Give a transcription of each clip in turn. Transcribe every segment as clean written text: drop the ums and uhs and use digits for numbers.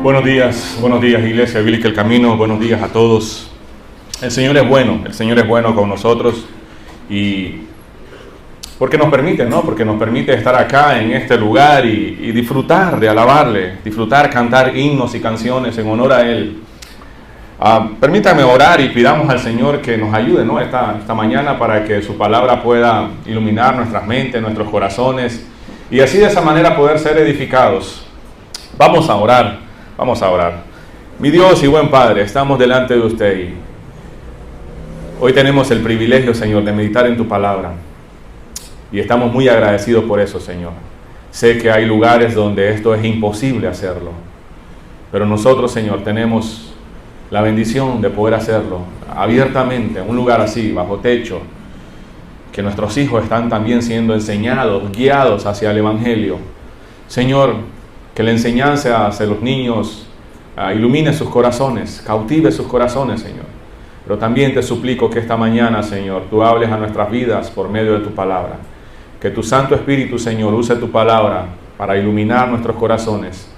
Buenos días Iglesia Bíblica El Camino, buenos días a todos. El Señor es bueno con nosotros y porque nos permite, ¿no? Porque nos permite estar acá en este lugar y disfrutar de alabarle, disfrutar, cantar himnos y canciones en honor a Él. Permítame orar y pidamos al Señor que nos ayude, ¿no? esta mañana para que su palabra pueda iluminar nuestras mentes, nuestros corazones y así de esa manera poder ser edificados. Vamos a orar. Mi Dios y buen Padre, estamos delante de usted y hoy tenemos el privilegio, Señor, de meditar en tu palabra y estamos muy agradecidos por eso, Señor. Sé que hay lugares donde esto es imposible hacerlo, pero nosotros, Señor, tenemos la bendición de poder hacerlo abiertamente, en un lugar así, bajo techo, que nuestros hijos están también siendo enseñados, guiados hacia el Evangelio. Señor, que la enseñanza hacia los niños ilumine sus corazones, cautive sus corazones, Señor. Pero también te suplico que esta mañana, Señor, tú hables a nuestras vidas por medio de tu palabra. Que tu Santo Espíritu, Señor, use tu palabra para iluminar nuestros corazones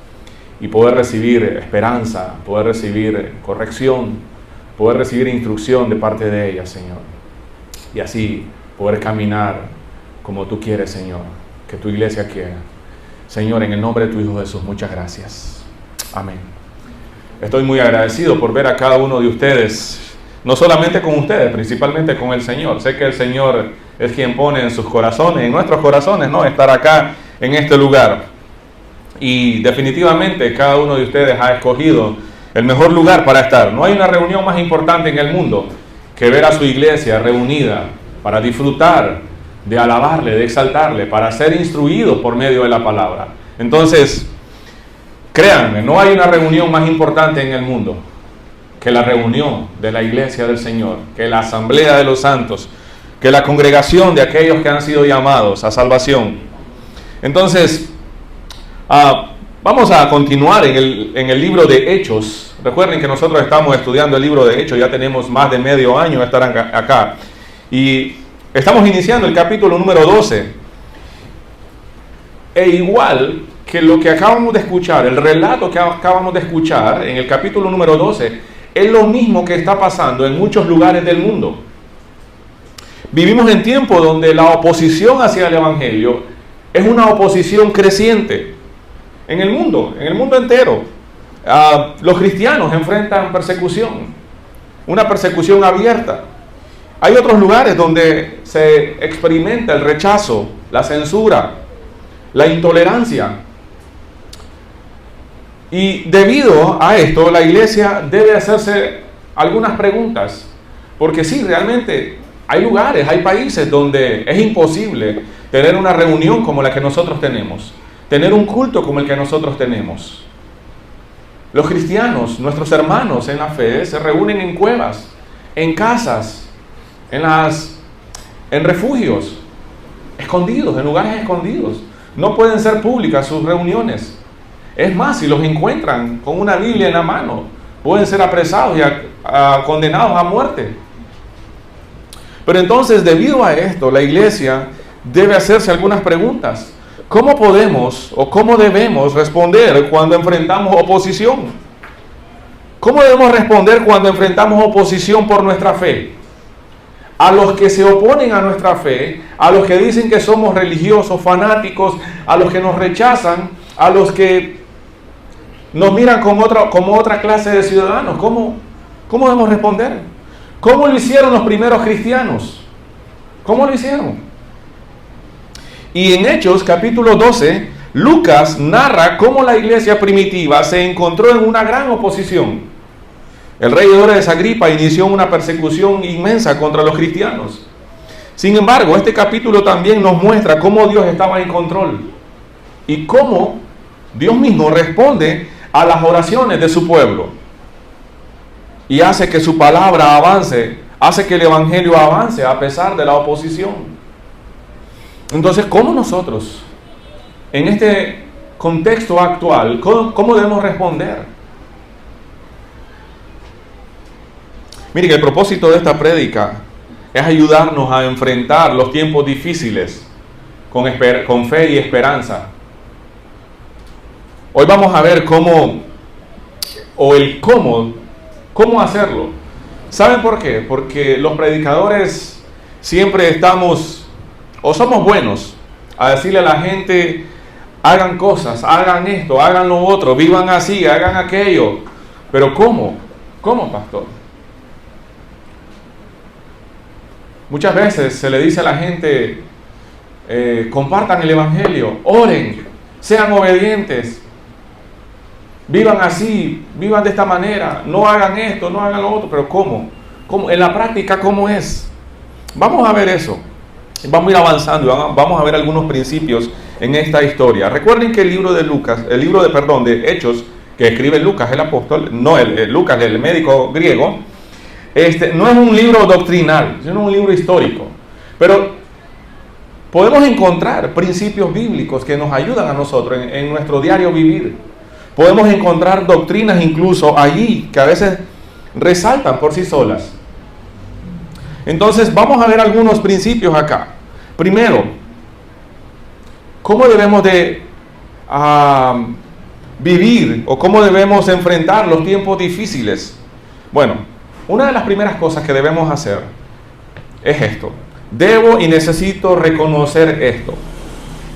y poder recibir esperanza, poder recibir corrección, poder recibir instrucción de parte de ella, Señor. Y así poder caminar como tú quieres, Señor, que tu iglesia quiera. Señor, en el nombre de tu Hijo Jesús, muchas gracias. Amén. Estoy muy agradecido por ver a cada uno de ustedes, no solamente con ustedes, principalmente con el Señor. Sé que el Señor es quien pone en sus corazones, en nuestros corazones, ¿no? Estar acá en este lugar. Y definitivamente cada uno de ustedes ha escogido el mejor lugar para estar. No hay una reunión más importante en el mundo que ver a su iglesia reunida para disfrutar de alabarle, de exaltarle, para ser instruidos por medio de la palabra. Entonces, créanme, no hay una reunión más importante en el mundo que la reunión de la iglesia del Señor, que la asamblea de los santos, que la congregación de aquellos que han sido llamados a salvación. Entonces, vamos a continuar en el libro de Hechos. Recuerden que nosotros estamos estudiando el libro de Hechos, ya tenemos más de medio año de estar acá. Y estamos iniciando el capítulo número 12. E igual que lo que acabamos de escuchar, el relato que acabamos de escuchar en el capítulo número 12, es lo mismo que está pasando en muchos lugares del mundo. Vivimos en tiempos donde la oposición hacia el Evangelio es una oposición creciente en el mundo entero. Los cristianos enfrentan persecución, una persecución abierta. Hay otros lugares donde se experimenta el rechazo, la censura, la intolerancia. Y debido a esto, la iglesia debe hacerse algunas preguntas. Porque sí, realmente hay lugares, hay países donde es imposible tener una reunión como la que nosotros tenemos, tener un culto como el que nosotros tenemos. Los cristianos, nuestros hermanos en la fe, se reúnen en cuevas, en casas, en refugios, escondidos, en lugares escondidos. No pueden ser públicas sus reuniones. Es más, si los encuentran con una Biblia en la mano, pueden ser apresados y condenados a muerte. Pero entonces, debido a esto, la iglesia debe hacerse algunas preguntas. ¿Cómo podemos o cómo debemos responder cuando enfrentamos oposición? ¿Cómo debemos responder cuando enfrentamos oposición por nuestra fe? A los que se oponen a nuestra fe, a los que dicen que somos religiosos, fanáticos, a los que nos rechazan, a los que nos miran como otra clase de ciudadanos. ¿Cómo debemos responder? ¿Cómo lo hicieron los primeros cristianos? ¿Cómo lo hicieron? Y en Hechos capítulo 12, Lucas narra cómo la iglesia primitiva se encontró en una gran oposición. El rey Herodes Agripa inició una persecución inmensa contra los cristianos. Sin embargo, este capítulo también nos muestra cómo Dios estaba en control y cómo Dios mismo responde a las oraciones de su pueblo y hace que su palabra avance, hace que el evangelio avance a pesar de la oposición. Entonces, ¿cómo nosotros, en este contexto actual, cómo debemos responder? Mire que el propósito de esta prédica es ayudarnos a enfrentar los tiempos difíciles con fe y esperanza. Hoy vamos a ver cómo o el cómo hacerlo. ¿Saben por qué? Porque los predicadores siempre estamos, o somos buenos, a decirle a la gente, hagan cosas, hagan esto, hagan lo otro, vivan así, hagan aquello. Pero ¿cómo? ¿Cómo, pastor? Muchas veces se le dice a la gente, compartan el evangelio, oren, sean obedientes, vivan así, vivan de esta manera, no hagan esto, no hagan lo otro. Pero ¿cómo? ¿Cómo? En la práctica, ¿cómo es? Vamos a ver eso. Vamos a ir avanzando, vamos a ver algunos principios en esta historia. Recuerden que el libro de Hechos, que escribe Lucas, el apóstol, no Lucas, el médico griego, no es un libro doctrinal, sino un libro histórico. Pero podemos encontrar principios bíblicos que nos ayudan a nosotros en nuestro diario vivir. Podemos encontrar doctrinas incluso allí que a veces resaltan por sí solas. Entonces vamos a ver algunos principios acá. Primero, ¿cómo debemos de vivir o cómo debemos enfrentar los tiempos difíciles? Bueno, una de las primeras cosas que debemos hacer es esto. Debo y necesito reconocer esto,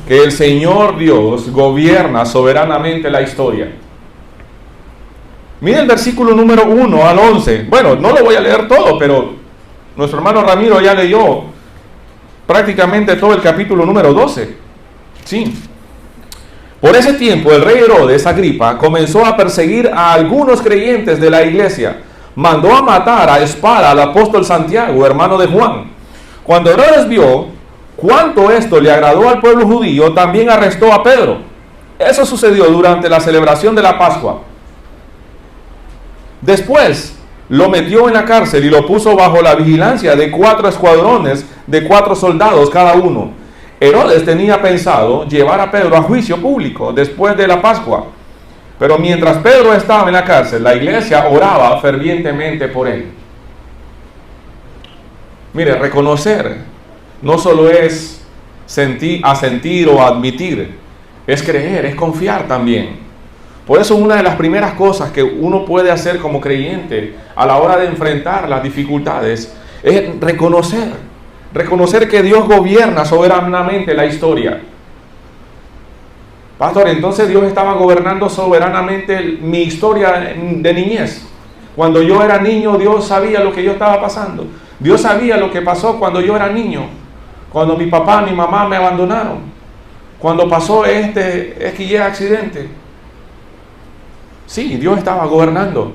que el Señor Dios gobierna soberanamente la historia. Mira el versículo número 1 al 11. Bueno, no lo voy a leer todo, pero nuestro hermano Ramiro ya leyó prácticamente todo el capítulo número 12. Sí. Por ese tiempo el rey Herodes Agripa comenzó a perseguir a algunos creyentes de la iglesia. Mandó a matar a espada al apóstol Santiago, hermano de Juan. Cuando Herodes vio cuánto esto le agradó al pueblo judío, también arrestó a Pedro. Eso sucedió durante la celebración de la Pascua. Después lo metió en la cárcel y lo puso bajo la vigilancia de 4 escuadrones de 4 soldados cada uno. Herodes tenía pensado llevar a Pedro a juicio público después de la Pascua. Pero mientras Pedro estaba en la cárcel, la iglesia oraba fervientemente por él. Mire, reconocer no solo es asentir o admitir, es creer, es confiar también. Por eso una de las primeras cosas que uno puede hacer como creyente a la hora de enfrentar las dificultades es reconocer que Dios gobierna soberanamente la historia. Pastor, entonces Dios estaba gobernando soberanamente mi historia de niñez. Cuando yo era niño, Dios sabía lo que yo estaba pasando. Dios sabía lo que pasó cuando yo era niño. Cuando mi papá, mi mamá me abandonaron. Cuando pasó XY accidente. Sí, Dios estaba gobernando.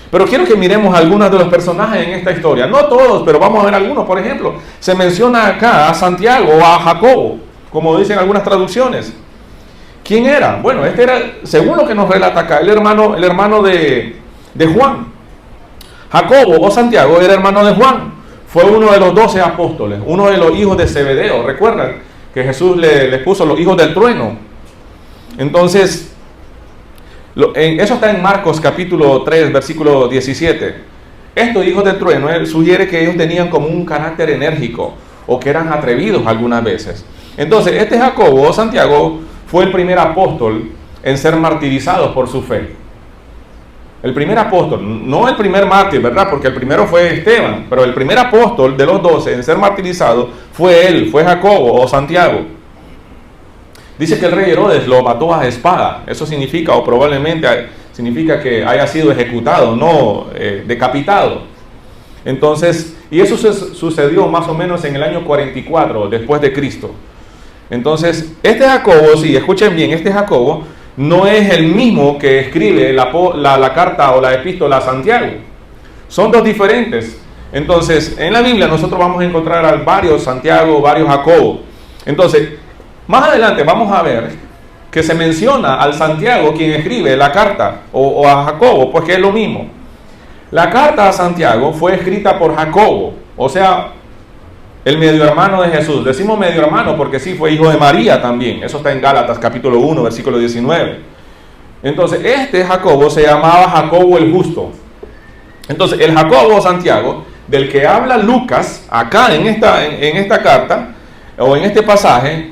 Pero quiero que miremos algunos de los personajes en esta historia. No todos, pero vamos a ver algunos. Por ejemplo, se menciona acá a Santiago o a Jacobo, como dicen algunas traducciones. ¿Quién era? Bueno, este era, según lo que nos relata acá, el hermano de Juan. Jacobo o Santiago era hermano de Juan. Fue uno de los 12 apóstoles, uno de los hijos de Zebedeo. ¿Recuerdan que Jesús les puso los hijos del trueno? Entonces, eso está en Marcos capítulo 3, versículo 17. Estos hijos del trueno sugiere que ellos tenían como un carácter enérgico o que eran atrevidos algunas veces. Entonces, este Jacobo o Santiago fue el primer apóstol en ser martirizado por su fe. El primer apóstol, no el primer mártir, ¿verdad? Porque el primero fue Esteban, pero el primer apóstol de los 12 en ser martirizado fue él, fue Jacobo o Santiago. Dice que el rey Herodes lo mató a espada. Eso significa, o probablemente significa que haya sido ejecutado, no decapitado. Entonces, y eso sucedió más o menos en el año 44 después de Cristo. Entonces, este Jacobo, sí, escuchen bien, este Jacobo no es el mismo que escribe la carta o la epístola a Santiago. Son dos diferentes. Entonces, en la Biblia nosotros vamos a encontrar a varios Santiago, varios Jacobo. Entonces, más adelante vamos a ver que se menciona al Santiago quien escribe la carta o a Jacobo, porque es lo mismo. La carta a Santiago fue escrita por Jacobo, o sea, el medio hermano de Jesús. Decimos medio hermano porque sí, fue hijo de María también. Eso está en Gálatas capítulo 1, versículo 19. Entonces, este Jacobo se llamaba Jacobo el Justo. Entonces, el Jacobo Santiago, del que habla Lucas, acá en esta carta, o en este pasaje,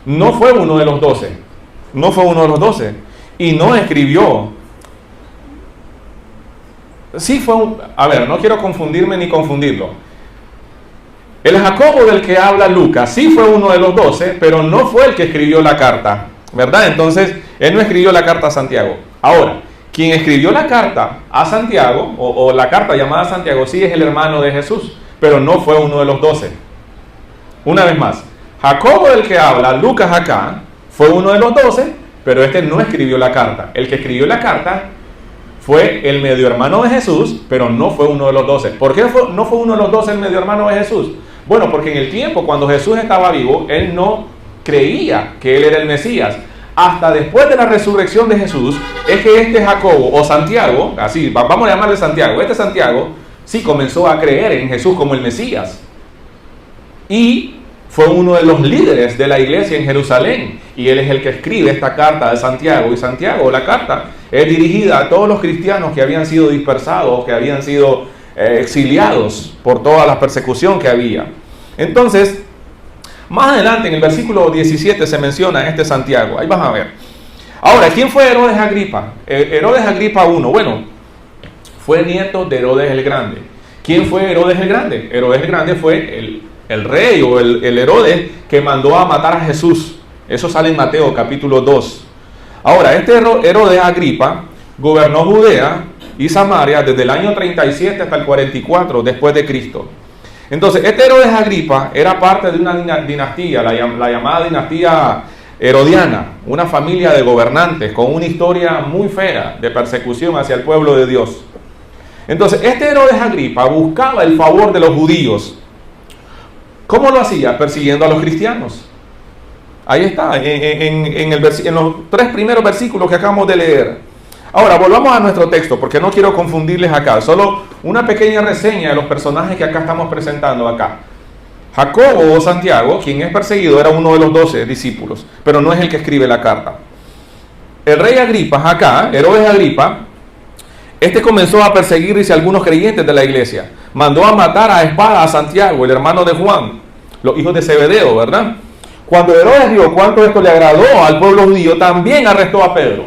no fue uno de los 12. No fue uno de los 12. Y no escribió sí fue a ver, no quiero confundirme ni confundirlo. El Jacobo del que habla Lucas sí fue uno de los 12, pero no fue el que escribió la carta, ¿verdad? Entonces, él no escribió la carta a Santiago. Ahora, quien escribió la carta a Santiago, o la carta llamada a Santiago, sí es el hermano de Jesús, pero no fue uno de los 12. Una vez más, Jacobo del que habla Lucas acá, fue uno de los 12, pero este no escribió la carta. El que escribió la carta fue el medio hermano de Jesús, pero no fue uno de los 12. ¿Por qué no fue uno de los 12 el medio hermano de Jesús? Bueno, porque en el tiempo cuando Jesús estaba vivo, él no creía que él era el Mesías. Hasta después de la resurrección de Jesús, es que este Jacobo o Santiago, así vamos a llamarle Santiago, este Santiago sí comenzó a creer en Jesús como el Mesías. Y fue uno de los líderes de la iglesia en Jerusalén. Y él es el que escribe esta carta de Santiago. Y Santiago, la carta, es dirigida a todos los cristianos que habían sido dispersados, que habían sido exiliados por toda la persecución que había. Entonces, más adelante en el versículo 17 se menciona este Santiago. Ahí vas a ver. Ahora, ¿quién fue Herodes Agripa? Herodes Agripa I, bueno, fue nieto de Herodes el Grande. ¿Quién fue Herodes el Grande? Herodes el Grande fue el rey o el Herodes que mandó a matar a Jesús. Eso sale en Mateo capítulo 2. Ahora, este Herodes Agripa gobernó Judea y Samaria desde el año 37 hasta el 44 después de Cristo. Entonces, este Herodes Agripa era parte de una dinastía, la llamada dinastía herodiana, una familia de gobernantes con una historia muy fea de persecución hacia el pueblo de Dios. Entonces, este Herodes Agripa buscaba el favor de los judíos. ¿Cómo lo hacía? Persiguiendo a los cristianos. Ahí está, en los 3 primeros versículos que acabamos de leer. Ahora, volvamos a nuestro texto, porque no quiero confundirles acá. Solo una pequeña reseña de los personajes que acá estamos presentando acá. Jacobo o Santiago, quien es perseguido, era uno de los 12 discípulos, pero no es el que escribe la carta. El rey Agripa, acá, Herodes Agripa, este comenzó a perseguir, dice, algunos creyentes de la iglesia. Mandó a matar a espada a Santiago, el hermano de Juan, los hijos de Zebedeo, ¿verdad? Cuando Herodes vio cuánto esto le agradó al pueblo judío, también arrestó a Pedro.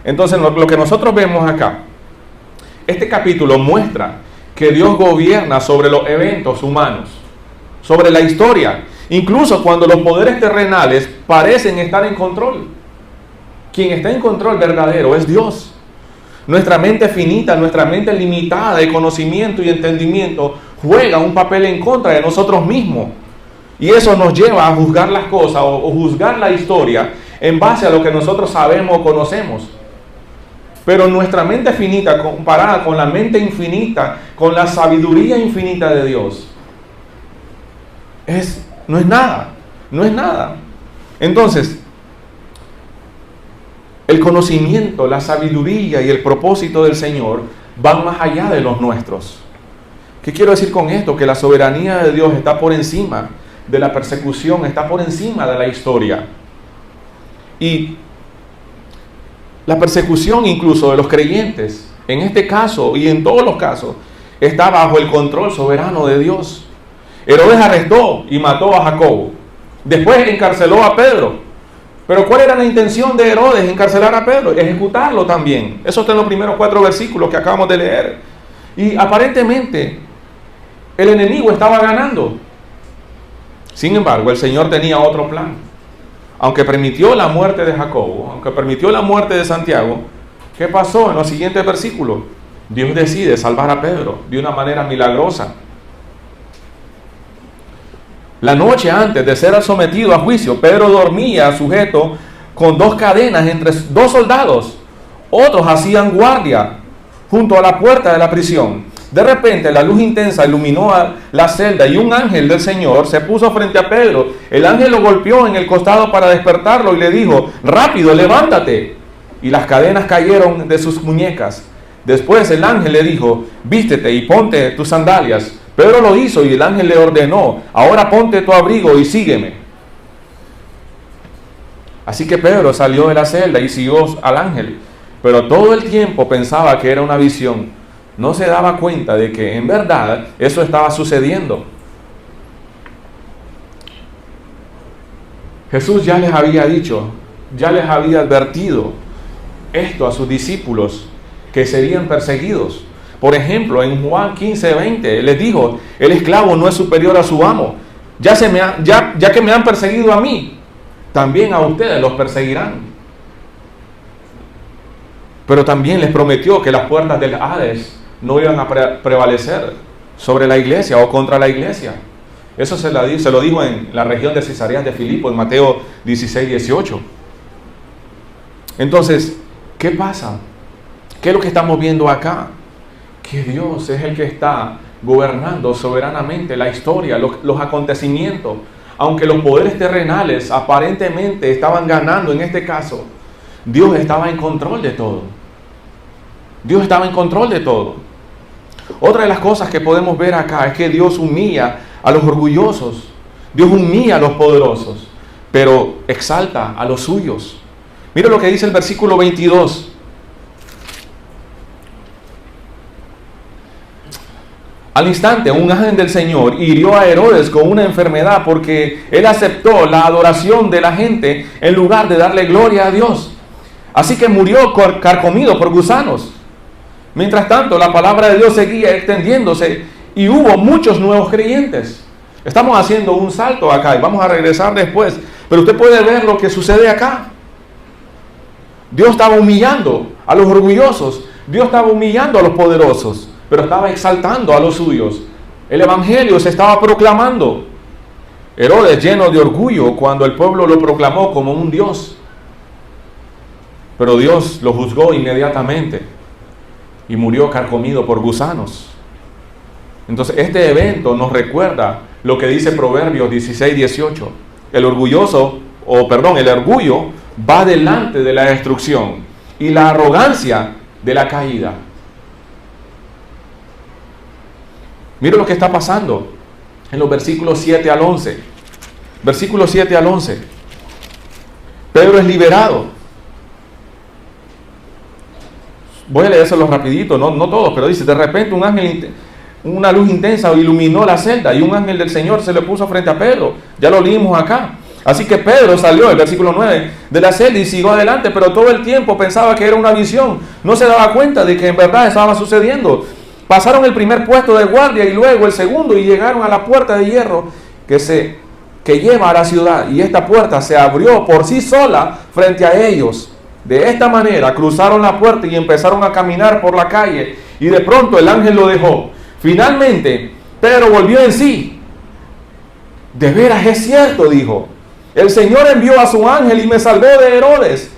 Entonces, lo que nosotros vemos acá, este capítulo muestra que Dios gobierna sobre los eventos humanos, sobre la historia, incluso cuando los poderes terrenales parecen estar en control. Quien está en control verdadero es Dios. Nuestra mente finita, nuestra mente limitada de conocimiento y entendimiento juega un papel en contra de nosotros mismos. Y eso nos lleva a juzgar las cosas o juzgar la historia en base a lo que nosotros sabemos o conocemos. Pero nuestra mente finita comparada con la mente infinita, con la sabiduría infinita de Dios, no es nada, no es nada. Entonces, el conocimiento, la sabiduría y el propósito del Señor van más allá de los nuestros. ¿Qué quiero decir con esto? Que la soberanía de Dios está por encima de la persecución, está por encima de la historia. Y la persecución incluso de los creyentes, en este caso y en todos los casos, está bajo el control soberano de Dios. Herodes arrestó y mató a Jacobo. Después encarceló a Pedro. Pero ¿cuál era la intención de Herodes? Encarcelar a Pedro, ejecutarlo también. Eso está en los primeros 4 versículos que acabamos de leer. Y aparentemente el enemigo estaba ganando. Sin embargo, el Señor tenía otro plan. Aunque permitió la muerte de Jacobo, aunque permitió la muerte de Santiago, ¿qué pasó en los siguientes versículos? Dios decide salvar a Pedro de una manera milagrosa. La noche antes de ser sometido a juicio, Pedro dormía sujeto con 2 cadenas entre 2 soldados. Otros hacían guardia junto a la puerta de la prisión. De repente la luz intensa iluminó la celda y un ángel del Señor se puso frente a Pedro. El ángel lo golpeó en el costado para despertarlo y le dijo: rápido, levántate. Y las cadenas cayeron de sus muñecas. Después el ángel le dijo: vístete y ponte tus sandalias. Pedro lo hizo y el ángel le ordenó: ahora ponte tu abrigo y sígueme. Así que Pedro salió de la celda y siguió al ángel, pero todo el tiempo pensaba que era una visión. No se daba cuenta de que en verdad eso estaba sucediendo. Jesús ya les había dicho, ya les había advertido esto a sus discípulos, que serían perseguidos. Por ejemplo, en Juan 15:20, les dijo, el esclavo no es superior a su amo. Ya que me han perseguido a mí, también a ustedes los perseguirán. Pero también les prometió que las puertas del Hades no iban a prevalecer sobre la iglesia o contra la iglesia. Eso se lo dijo en la región de Cesarea de Filipo, en Mateo 16:18. Entonces, ¿qué pasa? ¿Qué es lo que estamos viendo acá? Que Dios es el que está gobernando soberanamente la historia, los acontecimientos. Aunque los poderes terrenales aparentemente estaban ganando en este caso, Dios estaba en control de todo. Dios estaba en control de todo. Otra de las cosas que podemos ver acá es que Dios humilla a los orgullosos. Dios humilla a los poderosos, pero exalta a los suyos. Mira lo que dice el versículo 22. Al instante, un ángel del Señor hirió a Herodes con una enfermedad porque él aceptó la adoración de la gente en lugar de darle gloria a Dios. Así que murió carcomido por gusanos. Mientras tanto, la palabra de Dios seguía extendiéndose y hubo muchos nuevos creyentes. Estamos haciendo un salto acá y vamos a regresar después. Pero usted puede ver lo que sucede acá. Dios estaba humillando a los orgullosos. Dios estaba humillando a los poderosos, pero estaba exaltando a los suyos. El evangelio se estaba proclamando. Herodes, lleno de orgullo cuando el pueblo lo proclamó como un Dios. Pero Dios lo juzgó inmediatamente y murió carcomido por gusanos. Entonces este evento nos recuerda lo que dice Proverbios 16:18. El orgullo va delante de la destrucción y la arrogancia de la caída. Mira lo que está pasando en los versículos 7 al 11. Versículos 7 al 11. Pedro es liberado. Voy a leérselos rapidito, no todos, pero dice, de repente una luz intensa iluminó la celda y un ángel del Señor se le puso frente a Pedro. Ya lo leímos acá. Así que Pedro salió, el versículo 9, de la celda y siguió adelante, pero todo el tiempo pensaba que era una visión. No se daba cuenta de que en verdad estaba sucediendo. Pasaron el primer puesto de guardia y luego el segundo y llegaron a la puerta de hierro que lleva a la ciudad. Y esta puerta se abrió por sí sola frente a ellos. De esta manera cruzaron la puerta y empezaron a caminar por la calle. Y de pronto el ángel lo dejó. Finalmente, Pedro volvió en sí. De veras es cierto, dijo. El Señor envió a su ángel y me salvó de Herodes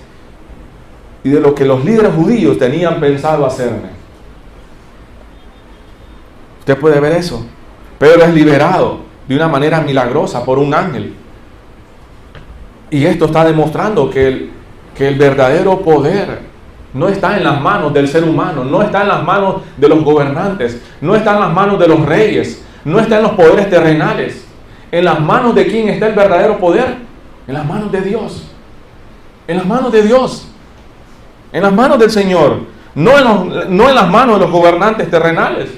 y de lo que los líderes judíos tenían pensado hacerme. Usted puede ver eso. Pedro es liberado de una manera milagrosa por un ángel. Y esto está demostrando que el verdadero poder no está en las manos del ser humano, no está en las manos de los gobernantes, no está en las manos de los reyes, no está en los poderes terrenales. ¿En las manos de quién está el verdadero poder? En las manos de Dios. En las manos de Dios. En las manos del Señor. No en las manos de los gobernantes terrenales.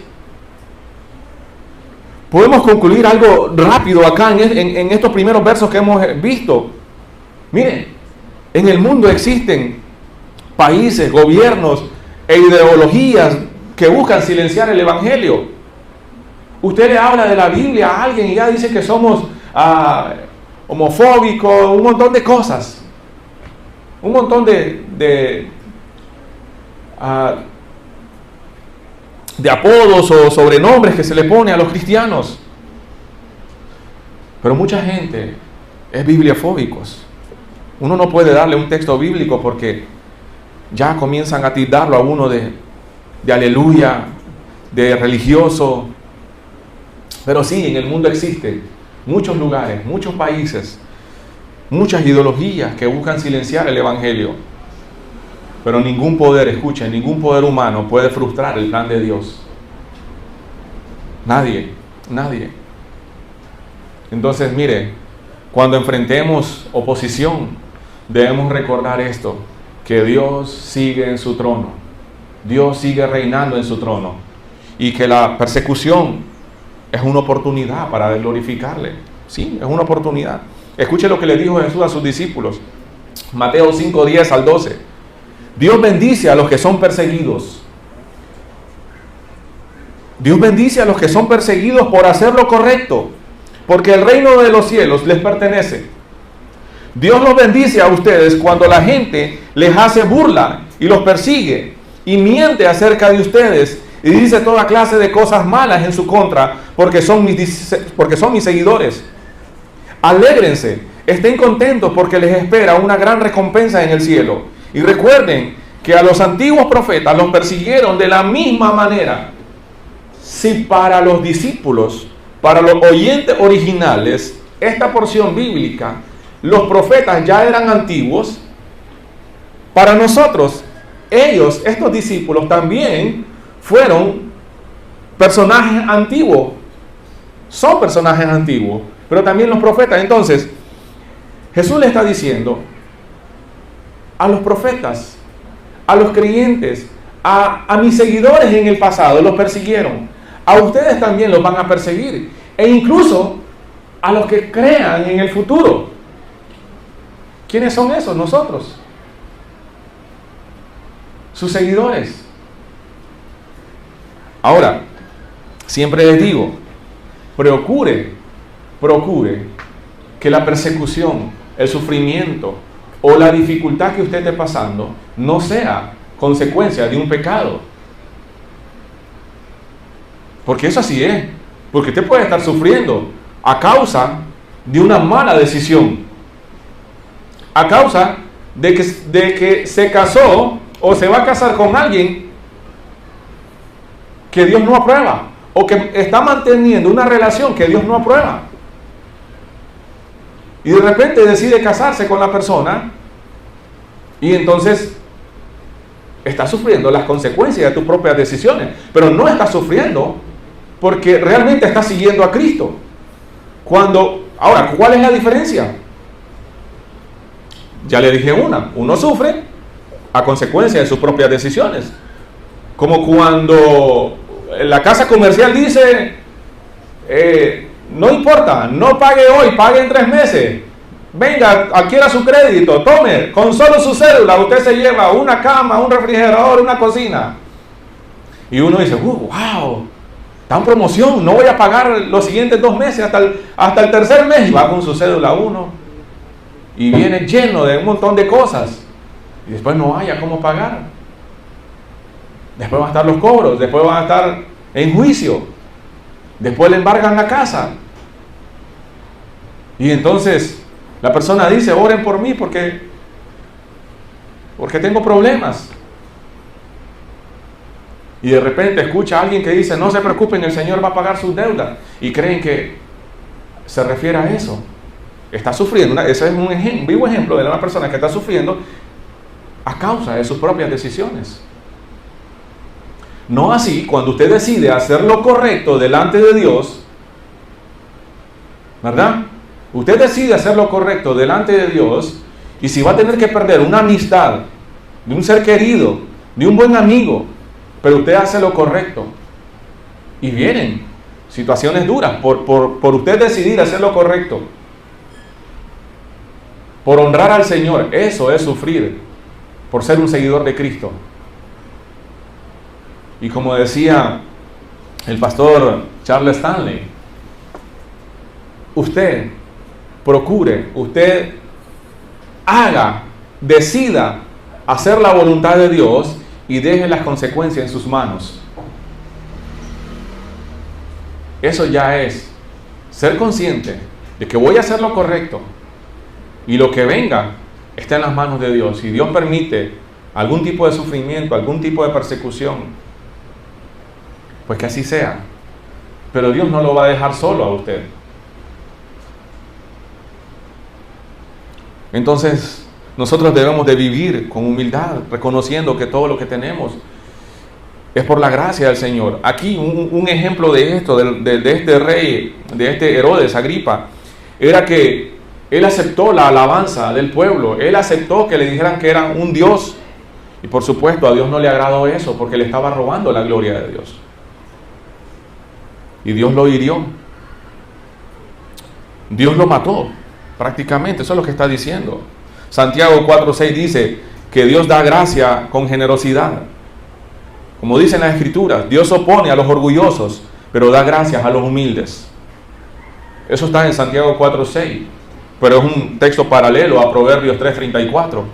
Podemos concluir algo rápido acá en estos primeros versos que hemos visto. Miren, en el mundo existen países, gobiernos e ideologías que buscan silenciar el evangelio. Usted le habla de la Biblia a alguien y ya dice que somos homofóbicos, un montón de cosas. Un montón de apodos o sobrenombres que se le pone a los cristianos. Pero mucha gente es bibliofóbicos. Uno no puede darle un texto bíblico porque ya comienzan a tildarlo a uno de aleluya, de religioso. Pero sí, en el mundo existen muchos lugares, muchos países, muchas ideologías que buscan silenciar el evangelio. Pero ningún poder, escuchen, ningún poder humano puede frustrar el plan de Dios. Nadie. Entonces, mire, cuando enfrentemos oposición, debemos recordar esto, que Dios sigue en su trono. Dios sigue reinando en su trono. Y que la persecución es una oportunidad para glorificarle. Sí, es una oportunidad. Escuche lo que le dijo Jesús a sus discípulos. Mateo 5:10 al 12. Dios bendice a los que son perseguidos Dios bendice a los que son perseguidos por hacer lo correcto, porque el reino de los cielos les pertenece. Dios los bendice a ustedes cuando la gente les hace burla y los persigue y miente acerca de ustedes y dice toda clase de cosas malas en su contra porque son mis seguidores. Alégrense, estén contentos porque les espera una gran recompensa en el cielo. Y recuerden que a los antiguos profetas los persiguieron de la misma manera. Si para los discípulos, para los oyentes originales, esta porción bíblica, los profetas ya eran antiguos, para nosotros, ellos, estos discípulos, también fueron personajes antiguos. Son personajes antiguos, pero también los profetas. Entonces, Jesús le está diciendo a los profetas, a los creyentes, a mis seguidores en el pasado, los persiguieron. A ustedes también los van a perseguir. E incluso a los que crean en el futuro. ¿Quiénes son esos? Nosotros. Sus seguidores. Ahora, siempre les digo, procure que la persecución, el sufrimiento o la dificultad que usted esté pasando no sea consecuencia de un pecado. Porque eso así es. Porque usted puede estar sufriendo a causa de una mala decisión. A causa de que se casó o se va a casar con alguien que Dios no aprueba. O que está manteniendo una relación que Dios no aprueba. Y de repente decide casarse con la persona. Y entonces está sufriendo las consecuencias de tus propias decisiones. Pero no está sufriendo porque realmente está siguiendo a Cristo. Ahora, ¿cuál es la diferencia? Ya le dije uno sufre a consecuencia de sus propias decisiones. Como cuando la casa comercial dice, no importa, no pague hoy, pague en 3 meses. Venga, adquiera su crédito, tome, con solo su cédula, usted se lleva una cama, un refrigerador, una cocina. Y uno dice, wow, está en promoción, no voy a pagar los siguientes 2 meses, hasta el tercer mes. Y va con su cédula uno, y viene lleno de un montón de cosas. Y después no haya cómo pagar. Después van a estar los cobros, después van a estar en juicio. Después le embargan la casa. Y entonces la persona dice, oren por mí porque tengo problemas. Y de repente escucha a alguien que dice, no se preocupen, el Señor va a pagar sus deudas. Y creen que se refiere a eso. Está sufriendo. Ese es un vivo ejemplo de una persona que está sufriendo a causa de sus propias decisiones. No así, cuando usted decide hacer lo correcto delante de Dios, ¿verdad? Usted decide hacer lo correcto delante de Dios, y si va a tener que perder una amistad de un ser querido, de un buen amigo, pero usted hace lo correcto, y vienen situaciones duras por usted decidir hacer lo correcto, por honrar al Señor. Eso es sufrir por ser un seguidor de Cristo. Y como decía el pastor Charles Stanley, usted procure, usted haga, decida hacer la voluntad de Dios y deje las consecuencias en sus manos. Eso ya es ser consciente de que voy a hacer lo correcto y lo que venga está en las manos de Dios. Si Dios permite algún tipo de sufrimiento, algún tipo de persecución, pues que así sea. Pero Dios no lo va a dejar solo a usted. Entonces, nosotros debemos de vivir con humildad, reconociendo que todo lo que tenemos es por la gracia del Señor. Aquí un ejemplo de esto, de este rey, de este Herodes Agripa, era que él aceptó la alabanza del pueblo. Él aceptó que le dijeran que era un Dios. Y por supuesto a Dios no le agradó eso, porque le estaba robando la gloria de Dios. Y Dios lo hirió. Dios lo mató, prácticamente. Eso es lo que está diciendo. Santiago 4:6 dice que Dios da gracia con generosidad. Como dicen las Escrituras, Dios se opone a los orgullosos, pero da gracias a los humildes. Eso está en Santiago 4:6, pero es un texto paralelo a Proverbios 3:34.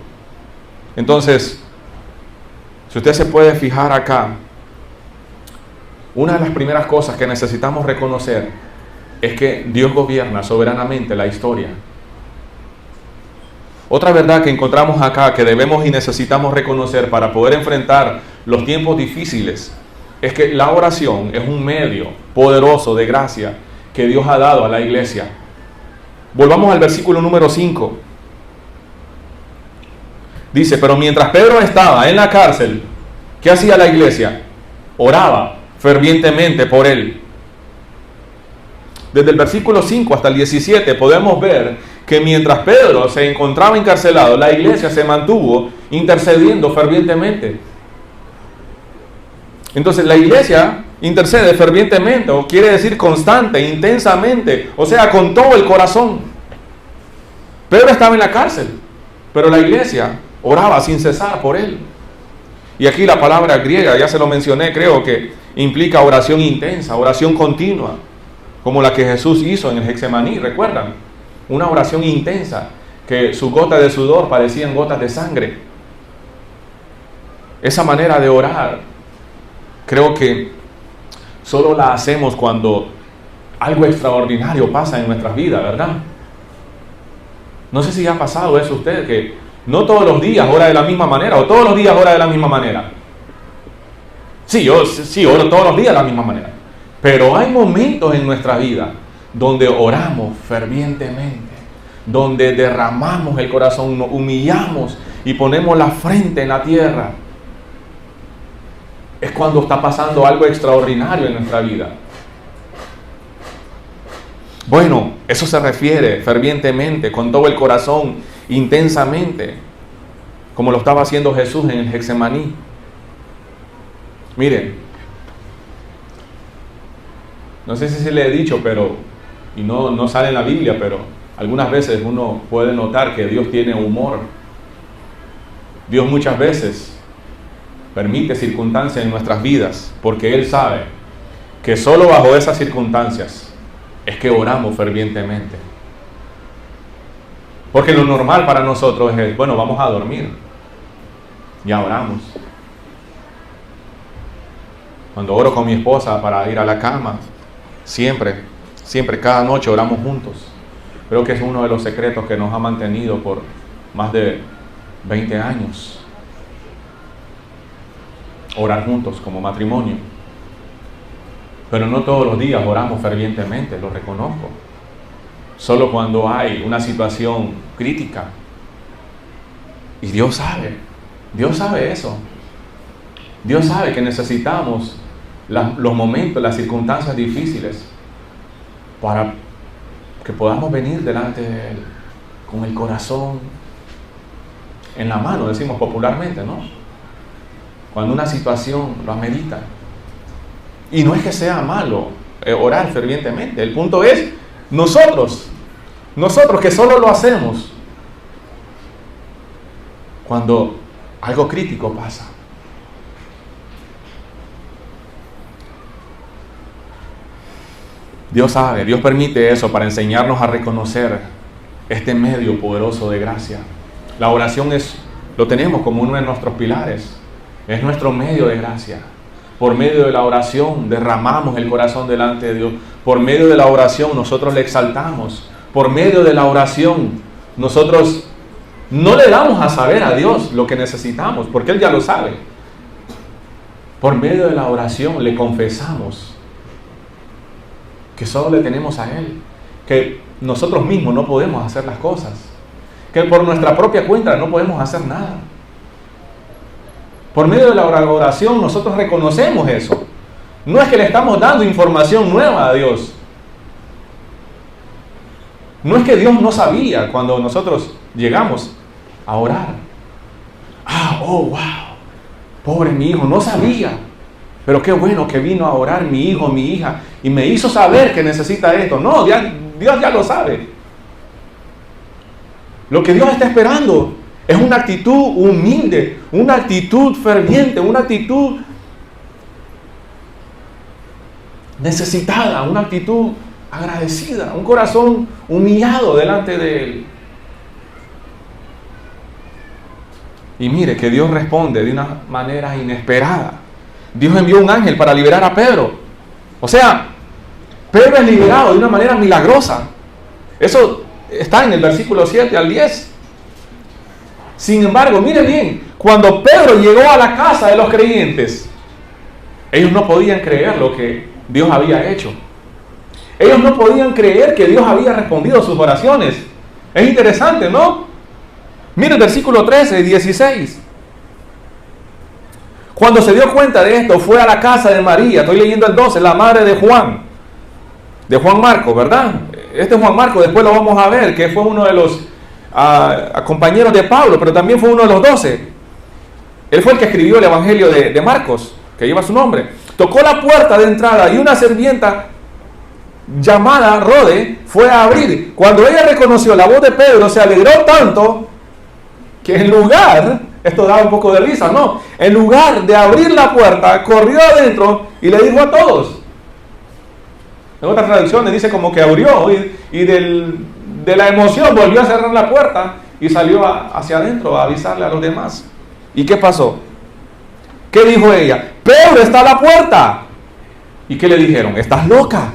Entonces, si usted se puede fijar acá, una de las primeras cosas que necesitamos reconocer es que Dios gobierna soberanamente la historia. Otra verdad que encontramos acá que debemos y necesitamos reconocer para poder enfrentar los tiempos difíciles es que la oración es un medio poderoso de gracia que Dios ha dado a la iglesia. Volvamos al versículo número 5. Dice, pero mientras Pedro estaba en la cárcel, ¿qué hacía la iglesia? Oraba fervientemente por él. Desde el versículo 5 hasta el 17 podemos ver que mientras Pedro se encontraba encarcelado, la iglesia se mantuvo intercediendo fervientemente. Entonces la iglesia intercede fervientemente, o quiere decir constante, intensamente, o sea, con todo el corazón. Pedro estaba en la cárcel, pero la iglesia oraba sin cesar por él. Y aquí la palabra griega, ya se lo mencioné, creo que implica oración intensa, oración continua, como la que Jesús hizo en el Getsemaní, ¿recuerdan? Una oración intensa, que sus gotas de sudor parecían gotas de sangre. Esa manera de orar, creo que solo la hacemos cuando algo extraordinario pasa en nuestras vidas, ¿verdad? No sé si ha pasado eso a usted, que no todos los días ora de la misma manera, o todos los días ora de la misma manera. Sí, yo oro todos los días de la misma manera. Pero hay momentos en nuestra vida donde oramos fervientemente, donde derramamos el corazón, nos humillamos y ponemos la frente en la tierra. Es cuando está pasando algo extraordinario en nuestra vida. Bueno, eso se refiere fervientemente, con todo el corazón, intensamente, como lo estaba haciendo Jesús en el Getsemaní. Miren, no sé si se le he dicho, pero, y no sale en la Biblia, pero algunas veces uno puede notar que Dios tiene humor. Dios muchas veces permite circunstancias en nuestras vidas, porque Él sabe que solo bajo esas circunstancias es que oramos fervientemente. Porque lo normal para nosotros es, bueno, vamos a dormir, ya oramos. Cuando oro con mi esposa para ir a la cama, siempre, cada noche oramos juntos. Creo que es uno de los secretos que nos ha mantenido por más de 20 años. Orar juntos como matrimonio. Pero no todos los días oramos fervientemente, lo reconozco. Solo cuando hay una situación crítica. Y Dios sabe eso. Dios sabe que necesitamos los momentos, las circunstancias difíciles para que podamos venir delante de Él con el corazón en la mano, decimos popularmente, ¿no? Cuando una situación lo amerita. Y no es que sea malo orar fervientemente. El punto es nosotros que solo lo hacemos cuando algo crítico pasa. Dios sabe, Dios permite eso para enseñarnos a reconocer este medio poderoso de gracia. La oración lo tenemos como uno de nuestros pilares. Es nuestro medio de gracia. Por medio de la oración derramamos el corazón delante de Dios. Por medio de la oración nosotros le exaltamos. Por medio de la oración nosotros no le damos a saber a Dios lo que necesitamos, porque Él ya lo sabe. Por medio de la oración le confesamos que solo le tenemos a Él, que nosotros mismos no podemos hacer las cosas, que por nuestra propia cuenta no podemos hacer nada. Por medio de la oración nosotros reconocemos eso. No es que le estamos dando información nueva a Dios. No es que Dios no sabía cuando nosotros llegamos a orar. Wow, pobre mi hijo, no sabía. Pero qué bueno que vino a orar mi hijo, mi hija, y me hizo saber que necesita esto. No, Dios ya lo sabe. Lo que Dios está esperando es una actitud humilde, una actitud ferviente, una actitud necesitada, una actitud agradecida, un corazón humillado delante de Él. Y mire que Dios responde de una manera inesperada. Dios envió un ángel para liberar a Pedro. O sea, Pedro es liberado de una manera milagrosa. Eso está en el versículo 7 al 10. Sin embargo, mire bien, cuando Pedro llegó a la casa de los creyentes, ellos no podían creer lo que Dios había hecho. Ellos no podían creer que Dios había respondido a sus oraciones. Es interesante, ¿no? Mire el versículo 13 y 16. Cuando se dio cuenta de esto, fue a la casa de María, estoy leyendo el 12, la madre de Juan Marcos, ¿verdad? Este Juan Marcos, después lo vamos a ver, que fue uno de los compañeros de Pablo, pero también fue uno de los 12. Él fue el que escribió el Evangelio de Marcos, que lleva su nombre. Tocó la puerta de entrada y una sirvienta llamada Rode fue a abrir. Cuando ella reconoció la voz de Pedro, se alegró tanto que en lugar, esto da un poco de risa, ¿no? En lugar de abrir la puerta, corrió adentro y le dijo a todos. En otras traducciones dice como que abrió y de la emoción volvió a cerrar la puerta y salió hacia adentro a avisarle a los demás. ¿Y qué pasó? ¿Qué dijo ella? Pedro está a la puerta. ¿Y qué le dijeron? Estás loca.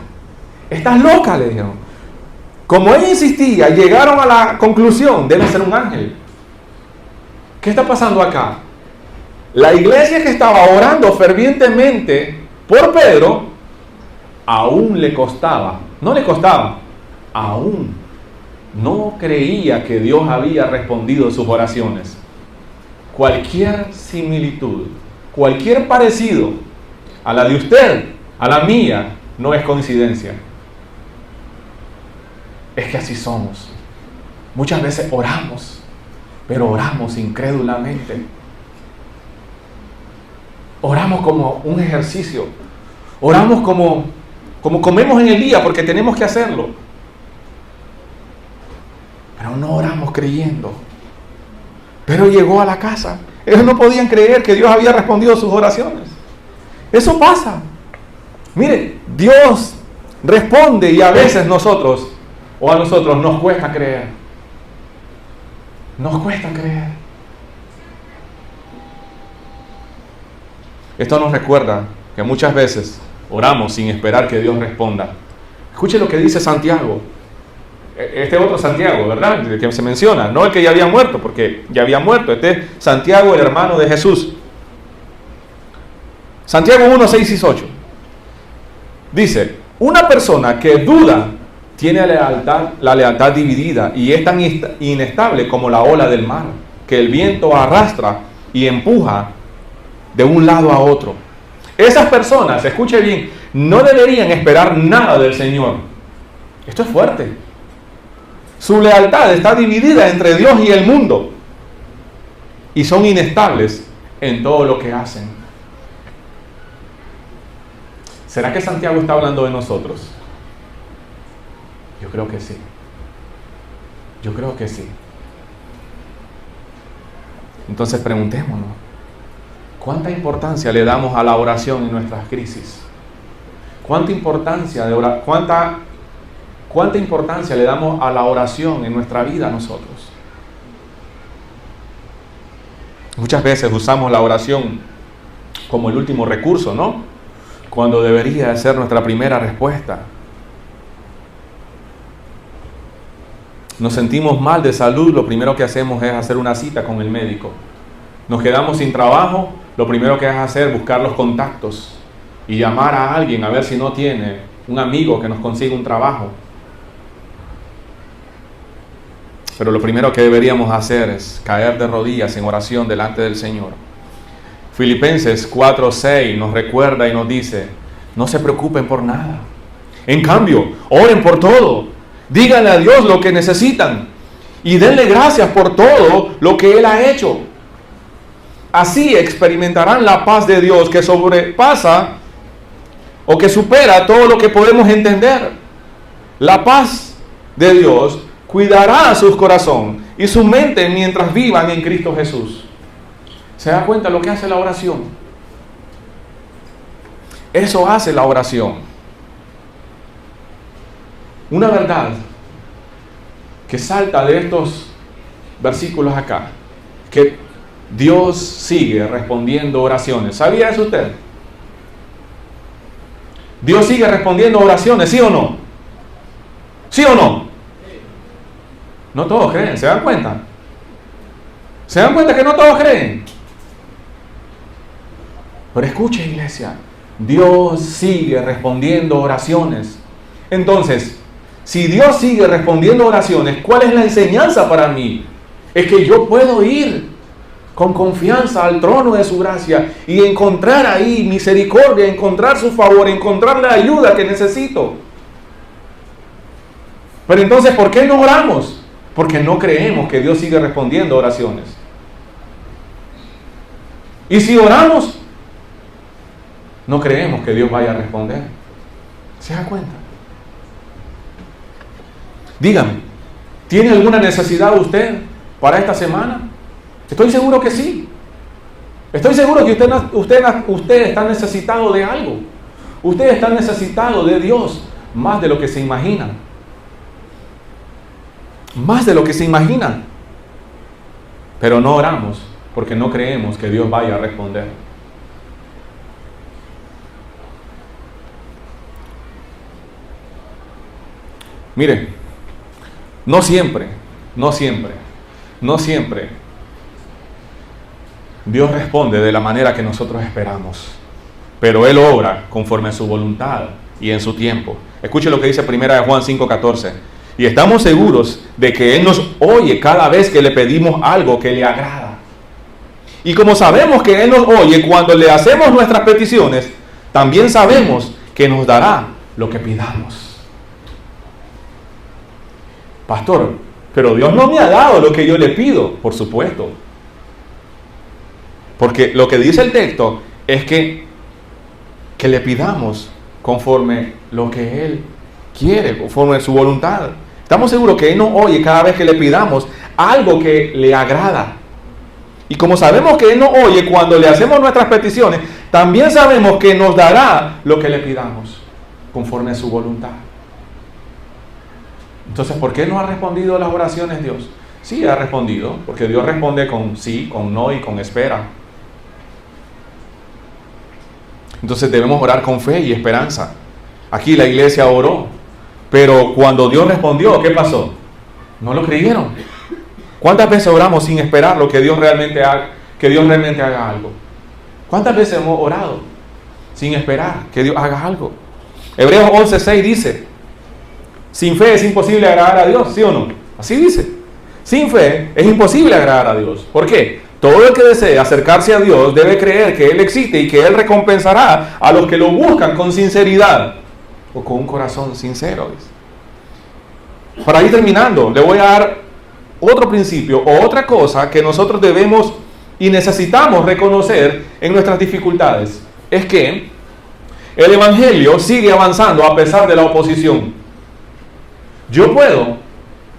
Estás loca, le dijeron. Como ella insistía, llegaron a la conclusión, debe ser un ángel. ¿Qué está pasando acá? La iglesia que estaba orando fervientemente por Pedro, aún le costaba, aún no creía que Dios había respondido sus oraciones. Cualquier similitud, cualquier parecido a la de usted, a la mía, no es coincidencia. Es que así somos. Muchas veces oramos, pero oramos incrédulamente. Oramos como un ejercicio. Oramos como comemos en el día porque tenemos que hacerlo. Pero no oramos creyendo. Pero llegó a la casa. Ellos no podían creer que Dios había respondido sus oraciones. Eso pasa. Mire, Dios responde y a veces a nosotros nos cuesta creer. Nos cuesta creer. Esto nos recuerda que muchas veces oramos sin esperar que Dios responda. Escuche lo que dice Santiago. Este otro Santiago, ¿verdad? El que se menciona, no el que ya había muerto, porque ya había muerto. Este es Santiago, el hermano de Jesús. Santiago 1, 6 y 8. Dice, una persona que duda tiene la lealtad dividida y es tan inestable como la ola del mar, que el viento arrastra y empuja de un lado a otro. Esas personas, escuche bien, no deberían esperar nada del Señor. Esto es fuerte. Su lealtad está dividida entre Dios y el mundo. Y son inestables en todo lo que hacen. ¿Será que Santiago está hablando de nosotros? Yo creo que sí. Yo creo que sí. Entonces preguntémonos, ¿cuánta importancia le damos a la oración en nuestras crisis? ¿Cuánta importancia le damos a la oración en nuestra vida nosotros? Muchas veces usamos la oración como el último recurso, ¿no? Cuando debería ser nuestra primera respuesta. Nos sentimos mal de salud, lo primero que hacemos es hacer una cita con el médico. Nos quedamos sin trabajo, lo primero que es hacer es buscar los contactos y llamar a alguien a ver si no tiene un amigo que nos consiga un trabajo. Pero lo primero que deberíamos hacer es caer de rodillas en oración delante del Señor. Filipenses 4:6 nos recuerda y nos dice, no se preocupen por nada. En cambio, oren por todo. Díganle a Dios lo que necesitan y denle gracias por todo lo que Él ha hecho. Así experimentarán la paz de Dios que sobrepasa o que supera todo lo que podemos entender. La paz de Dios cuidará sus corazones y su mente mientras vivan en Cristo Jesús. ¿Se da cuenta lo que hace la oración? Eso hace la oración. una verdad que salta de estos versículos acá, que Dios sigue respondiendo oraciones. ¿Sabía eso usted? Dios sigue respondiendo oraciones, ¿sí o no? ¿Sí o no? No todos creen, ¿se dan cuenta? ¿Se dan cuenta que no todos creen? Pero escuche, iglesia, Dios sigue respondiendo oraciones. Entonces, si Dios sigue respondiendo oraciones, ¿cuál es la enseñanza para mí? Es que yo puedo ir con confianza al trono de su gracia y encontrar ahí misericordia, encontrar su favor, encontrar la ayuda que necesito. Pero entonces, ¿por qué no oramos? Porque no creemos que Dios sigue respondiendo oraciones. Y si oramos, no creemos que Dios vaya a responder. ¿Se da cuenta? Dígame, ¿tiene alguna necesidad usted para esta semana? Estoy seguro que sí. Estoy seguro que usted está necesitado de algo. Usted está necesitado de Dios más de lo que se imagina. Más de lo que se imagina. Pero no oramos porque no creemos que Dios vaya a responder. Mire, no siempre Dios responde de la manera que nosotros esperamos, pero Él obra conforme a su voluntad y en su tiempo. Escuche lo que dice 1 Juan 5:14. Y estamos seguros de que Él nos oye cada vez que le pedimos algo que le agrada. Y como sabemos que Él nos oye cuando le hacemos nuestras peticiones, también sabemos que nos dará lo que pidamos. Pastor, pero Dios no me ha dado lo que yo le pido. Por supuesto. Porque lo que dice el texto es que le pidamos conforme lo que Él quiere, conforme su voluntad. Estamos seguros que Él nos oye cada vez que le pidamos algo que le agrada. Y como sabemos que Él nos oye cuando le hacemos nuestras peticiones, también sabemos que nos dará lo que le pidamos conforme a su voluntad. Entonces, ¿por qué no ha respondido a las oraciones Dios? Sí, ha respondido, porque Dios responde con sí, con no y con espera. Entonces debemos orar con fe y esperanza. Aquí la iglesia oró, pero cuando Dios respondió, ¿qué pasó? No lo creyeron. ¿Cuántas veces oramos sin esperar lo que Dios realmente haga algo? ¿Cuántas veces hemos orado sin esperar que Dios haga algo? Hebreos 11:6 dice: sin fe es imposible agradar a Dios, ¿sí o no? Así dice. Sin fe es imposible agradar a Dios. ¿Por qué? Todo el que desee acercarse a Dios debe creer que Él existe y que Él recompensará a los que lo buscan con sinceridad o con un corazón sincero. Para ir terminando, le voy a dar otro principio o otra cosa que nosotros debemos y necesitamos reconocer en nuestras dificultades. Es que el Evangelio sigue avanzando a pesar de la oposición. Yo puedo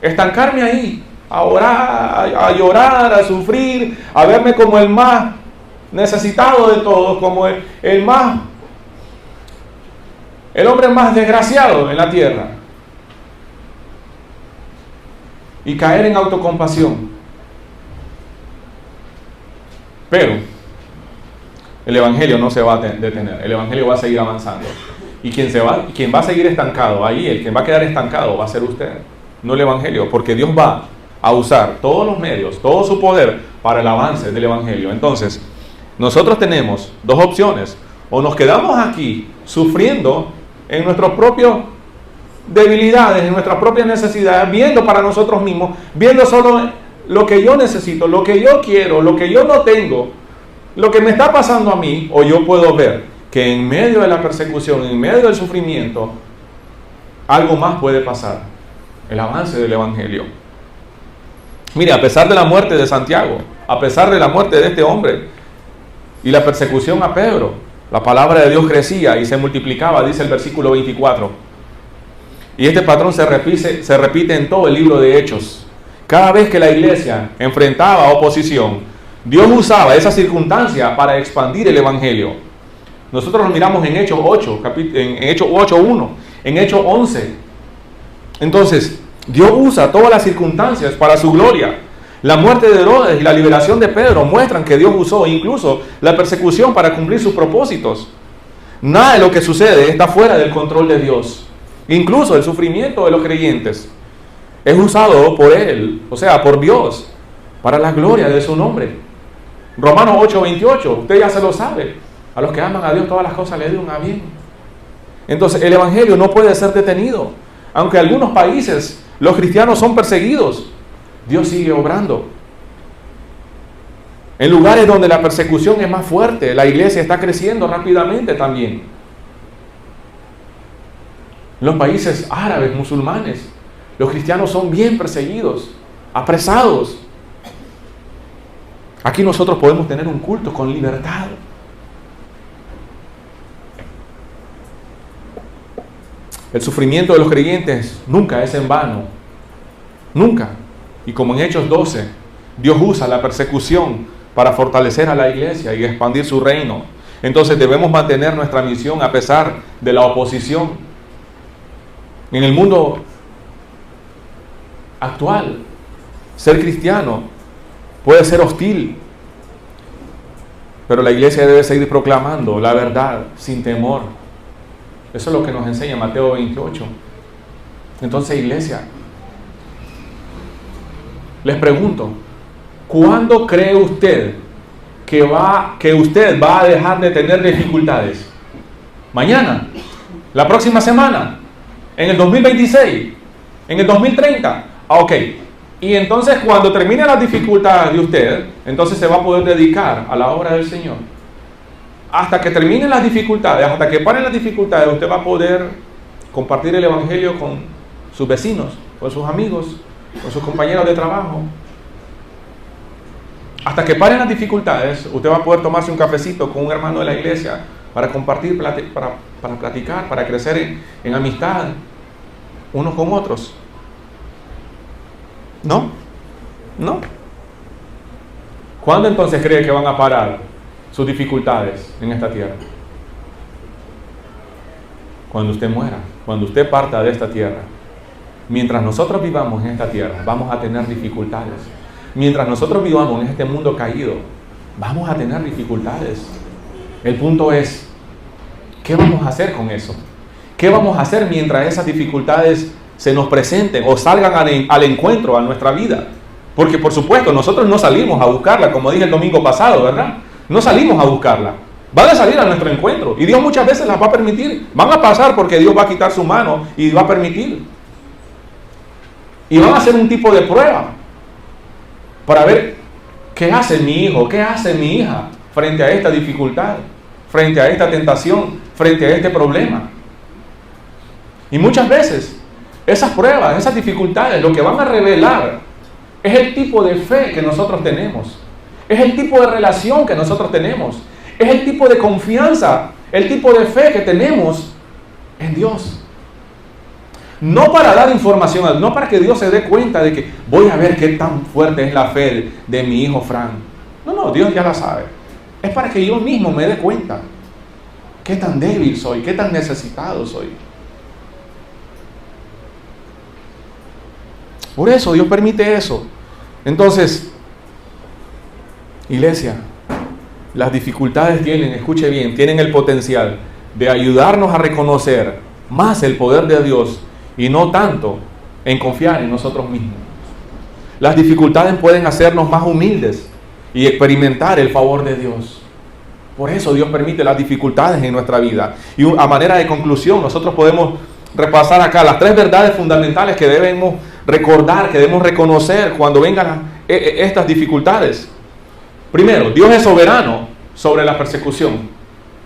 estancarme ahí, a orar, a llorar, a sufrir, a verme como el más necesitado de todos, como el hombre más desgraciado en la tierra, y caer en autocompasión. Pero el Evangelio no se va a detener, el Evangelio va a seguir avanzando. Y quien va a seguir estancado, ahí el que va a quedar estancado va a ser usted, no el Evangelio, porque Dios va a usar todos los medios, todo su poder para el avance del Evangelio. Entonces, nosotros tenemos dos opciones: o nos quedamos aquí sufriendo en nuestras propias debilidades, en nuestras propias necesidades, viendo para nosotros mismos, viendo solo lo que yo necesito, lo que yo quiero, lo que yo no tengo, lo que me está pasando a mí, o yo puedo ver que en medio de la persecución, en medio del sufrimiento, algo más puede pasar: el avance del Evangelio. Mire, a pesar de la muerte de Santiago, a pesar de la muerte de este hombre y la persecución a Pedro, la palabra de Dios crecía y se multiplicaba, dice el versículo 24. Y este patrón se repite en todo el libro de Hechos. Cada vez que la iglesia enfrentaba oposición, Dios usaba esa circunstancia para expandir el Evangelio. Nosotros lo miramos en Hechos 8, en Hechos 8:1, en Hechos 11, Entonces, Dios usa todas las circunstancias para su gloria. La muerte de Herodes y la liberación de Pedro muestran que Dios usó incluso la persecución para cumplir sus propósitos. Nada de lo que sucede está fuera del control de Dios. Incluso el sufrimiento de los creyentes es usado por Él, o sea, por Dios, para la gloria de su nombre. Romanos 8:28, usted ya se lo sabe. A los que aman a Dios todas las cosas le ayudan a bien. Entonces el evangelio no puede ser detenido. Aunque en algunos países los cristianos son perseguidos, Dios sigue obrando. En lugares donde la persecución es más fuerte, la iglesia está creciendo rápidamente también. En los países árabes, musulmanes, los cristianos son bien perseguidos, apresados. Aquí nosotros podemos tener un culto con libertad. El sufrimiento de los creyentes nunca es en vano. Nunca. Y como en Hechos 12, Dios usa la persecución para fortalecer a la iglesia y expandir su reino. Entonces debemos mantener nuestra misión a pesar de la oposición. En el mundo actual, ser cristiano puede ser hostil, pero la iglesia debe seguir proclamando la verdad sin temor. Eso es lo que nos enseña Mateo 28. Entonces, iglesia, les pregunto, ¿cuándo cree usted que usted va a dejar de tener dificultades? ¿Mañana? ¿La próxima semana? ¿En el 2026? ¿En el 2030? Ok. Y entonces cuando termine las dificultades de usted, entonces se va a poder dedicar a la obra del Señor. Hasta que terminen las dificultades, hasta que paren las dificultades, usted va a poder compartir el evangelio con sus vecinos, con sus amigos, con sus compañeros de trabajo. Hasta que paren las dificultades, usted va a poder tomarse un cafecito con un hermano de la iglesia para compartir, para platicar, para crecer en amistad unos con otros. ¿No? ¿No? ¿Cuándo entonces cree que van a parar sus dificultades en esta tierra? Cuando usted muera, cuando usted parta de esta tierra. Mientras nosotros vivamos en esta tierra, vamos a tener dificultades. Mientras nosotros vivamos en este mundo caído, vamos a tener dificultades. El punto es, ¿qué vamos a hacer con eso? ¿Qué vamos a hacer mientras esas dificultades se nos presenten o salgan al encuentro a nuestra vida? Porque por supuesto nosotros no salimos a buscarla, como dije el domingo pasado, ¿verdad? No salimos a buscarla, van a salir a nuestro encuentro y Dios muchas veces las va a permitir, van a pasar porque Dios va a quitar su mano y va a permitir, y van a hacer un tipo de prueba para ver qué hace mi hijo, qué hace mi hija frente a esta dificultad, frente a esta tentación, frente a este problema. Y muchas veces esas pruebas, esas dificultades, lo que van a revelar es el tipo de fe que nosotros tenemos, es el tipo de relación que nosotros tenemos, es el tipo de confianza, el tipo de fe que tenemos en Dios. No para dar información, no para que Dios se dé cuenta de que voy a ver qué tan fuerte es la fe de mi hijo Fran. No, Dios ya la sabe. Es para que yo mismo me dé cuenta qué tan débil soy, qué tan necesitado soy. Por eso Dios permite eso. Entonces, iglesia, las dificultades escuche bien, tienen el potencial de ayudarnos a reconocer más el poder de Dios y no tanto en confiar en nosotros mismos. Las dificultades pueden hacernos más humildes y experimentar el favor de Dios. Por eso Dios permite las dificultades en nuestra vida. Y a manera de conclusión, nosotros podemos repasar acá las 3 verdades fundamentales que debemos recordar, que debemos reconocer cuando vengan estas dificultades. Primero, Dios es soberano sobre la persecución.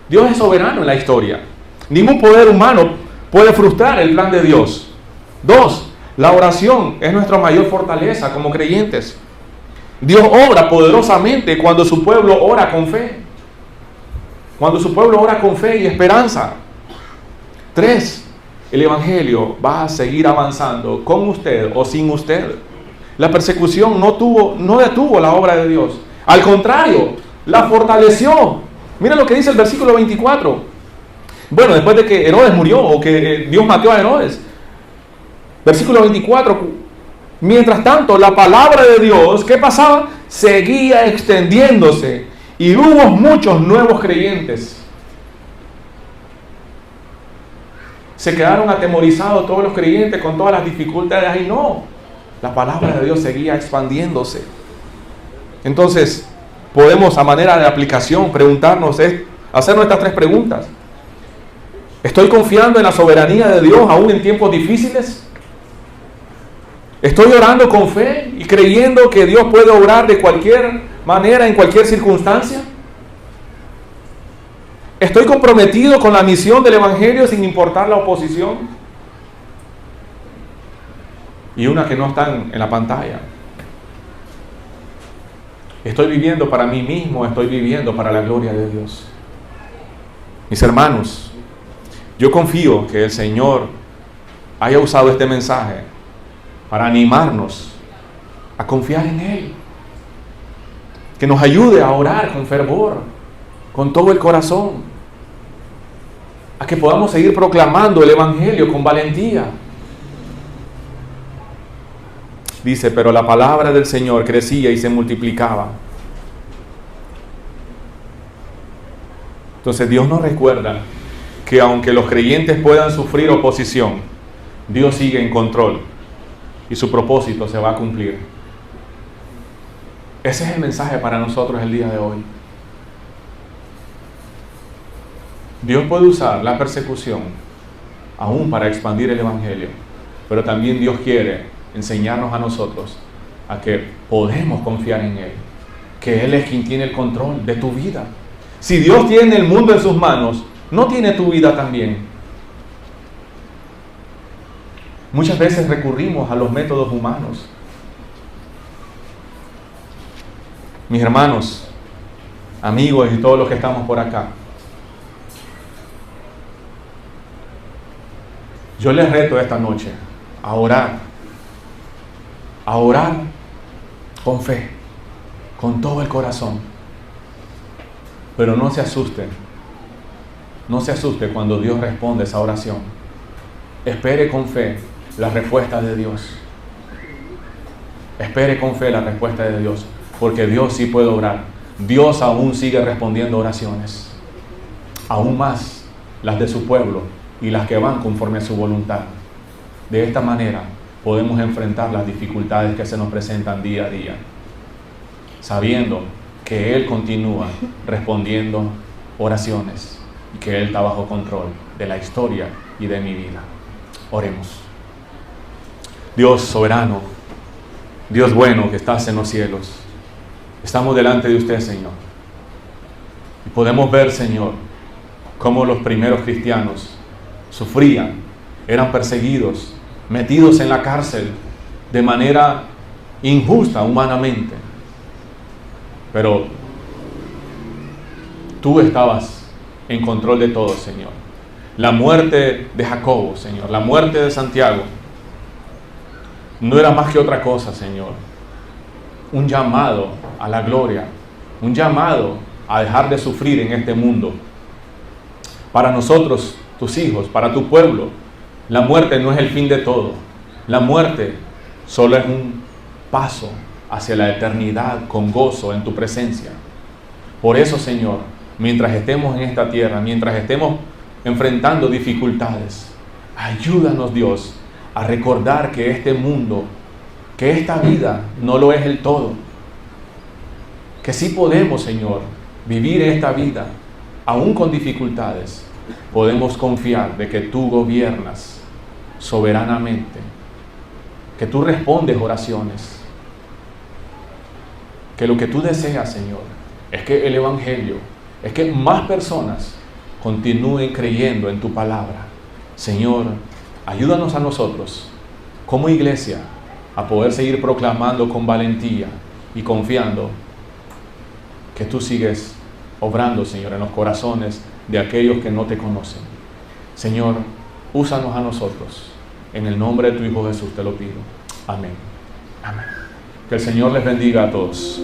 Dios es soberano en la historia. Ningún poder humano puede frustrar el plan de Dios. 2, la oración es nuestra mayor fortaleza como creyentes. Dios obra poderosamente cuando su pueblo ora con fe. Cuando su pueblo ora con fe y esperanza. 3, el evangelio va a seguir avanzando con usted o sin usted. La persecución no detuvo la obra de Dios. Al contrario, la fortaleció. Mira lo que dice el versículo 24. Bueno, después de que Herodes murió o que Dios mató a Herodes, Versículo 24. Mientras tanto, la palabra de Dios, ¿qué pasaba? Seguía extendiéndose y hubo muchos nuevos creyentes. Se quedaron atemorizados todos los creyentes con todas las dificultades. Ay, no, la palabra de Dios seguía expandiéndose. Entonces, podemos a manera de aplicación preguntarnos, hacernos estas 3 preguntas. ¿Estoy confiando en la soberanía de Dios aún en tiempos difíciles? ¿Estoy orando con fe y creyendo que Dios puede obrar de cualquier manera, en cualquier circunstancia? ¿Estoy comprometido con la misión del Evangelio sin importar la oposición? Y una que no están en la pantalla. ¿Estoy viviendo para mí mismo? ¿Estoy viviendo para la gloria de Dios? Mis hermanos, yo confío que el Señor haya usado este mensaje para animarnos a confiar en Él. Que nos ayude a orar con fervor, con todo el corazón. A que podamos seguir proclamando el Evangelio con valentía. Dice, pero la palabra del Señor crecía y se multiplicaba. Entonces Dios nos recuerda que aunque los creyentes puedan sufrir oposición, Dios sigue en control y su propósito se va a cumplir. Ese es el mensaje para nosotros el día de hoy. Dios puede usar la persecución aún para expandir el Evangelio, pero también Dios quiere enseñarnos a nosotros a que podemos confiar en Él, que Él es quien tiene el control de tu vida. Si Dios tiene el mundo en sus manos, ¿no tiene tu vida también? Muchas veces recurrimos a los métodos humanos. Mis hermanos, amigos y todos los que estamos por acá, yo les reto esta noche a orar con fe, con todo el corazón. Pero no se asuste cuando Dios responde esa oración. Espere con fe la respuesta de Dios. Espere con fe la respuesta de Dios, porque Dios sí puede obrar. Dios aún sigue respondiendo oraciones, aún más las de su pueblo y las que van conforme a su voluntad. De esta manera podemos enfrentar las dificultades que se nos presentan día a día, sabiendo que Él continúa respondiendo oraciones y que Él está bajo control de la historia y de mi vida. Oremos. Dios soberano, Dios bueno que estás en los cielos, estamos delante de usted, Señor, y podemos ver, Señor, cómo los primeros cristianos sufrían, eran perseguidos, metidos en la cárcel de manera injusta humanamente. Pero tú estabas en control de todo, Señor. La muerte de Jacobo, Señor, la muerte de Santiago, no era más que otra cosa, Señor. Un llamado a la gloria, un llamado a dejar de sufrir en este mundo. Para nosotros, tus hijos, para tu pueblo, la muerte no es el fin de todo. La muerte solo es un paso hacia la eternidad con gozo en tu presencia. Por eso, Señor, mientras estemos en esta tierra, mientras estemos enfrentando dificultades, ayúdanos, Dios, a recordar que este mundo, que esta vida no lo es el todo. Que sí podemos, Señor, vivir esta vida, aún con dificultades. Podemos confiar de que tú gobiernas soberanamente, que tú respondes oraciones, que lo que tú deseas, Señor, es que el Evangelio, es que más personas continúen creyendo en tu palabra. Señor, ayúdanos a nosotros, como iglesia, a poder seguir proclamando con valentía y confiando que tú sigues obrando, Señor, en los corazones de aquellos que no te conocen. Señor, úsanos a nosotros. En el nombre de tu Hijo Jesús te lo pido. Amén. Amén. Que el Señor les bendiga a todos.